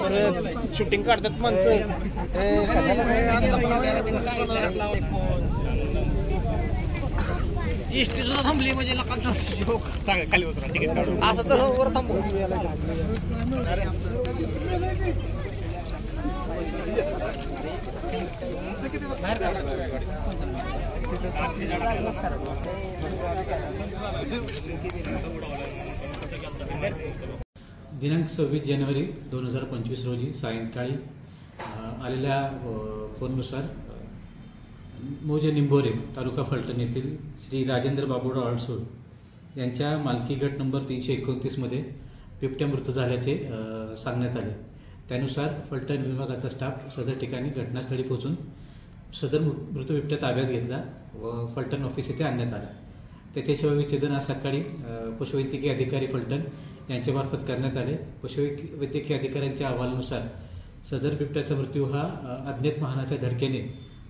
परत शूटिंग काढतात माणसं. एसटी सुद्धा थांबली म्हणजे खाली उतरा तिकीट काढून असं तर वर थांबू. दिनांक 26 जानेवारी 2025 रोजी सायंकाळी आलेल्या फोननुसार मौजे निंबोरे तालुका फलटण येथील श्री राजेंद्र बाबूराव अडसूळ यांच्या मालकी गट नंबर 329 मध्ये बिबट्या मृत झाल्याचे सांगण्यात आले. त्यानुसार फलटण विभागाचा स्टाफ सदर ठिकाणी घटनास्थळी पोहोचून सदर मृत बिबट्या ताब्यात घेतला व फलटण ऑफिस येथे आणण्यात आला. त्याचे शवविच्छेदन आज सकाळी पशुवैद्यकीय अधिकारी फलटण यांच्यामार्फत करण्यात आले. पशुवैद्यकीय अधिकाऱ्यांच्या अहवालानुसार सदर बिबट्याचा मृत्यू हा अज्ञात वाहनाच्या धडकेने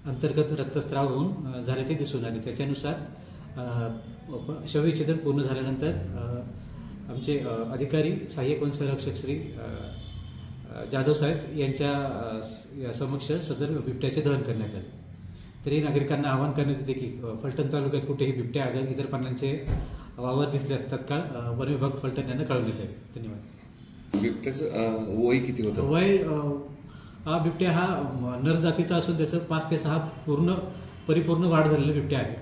अंतर्गत रक्तस्राव होऊन झाल्याचे दिसून आले. त्याच्यानुसार शवविच्छेदन पूर्ण झाल्यानंतर आमचे अधिकारी सहाय्यक वनसंरक्षक श्री जाधव साहेब यांच्या समक्ष सदर बिबट्याचे दहन करण्यात आले. तरी नागरिकांना आवाहन करण्यात येते की फलटण तालुक्यात कुठेही बिबट्या आगर इतर प्राण्यांचे वावर दिसल्यास तत्काळ वन विभाग फलटण यांना कळवण्यात आले. धन्यवाद. बिबट्याचं वय किती होतं? वय हा बिबट्या हा नर जातीचा असून त्याचं 5 ते 6 परिपूर्ण वाढ झालेला बिबट्या आहे.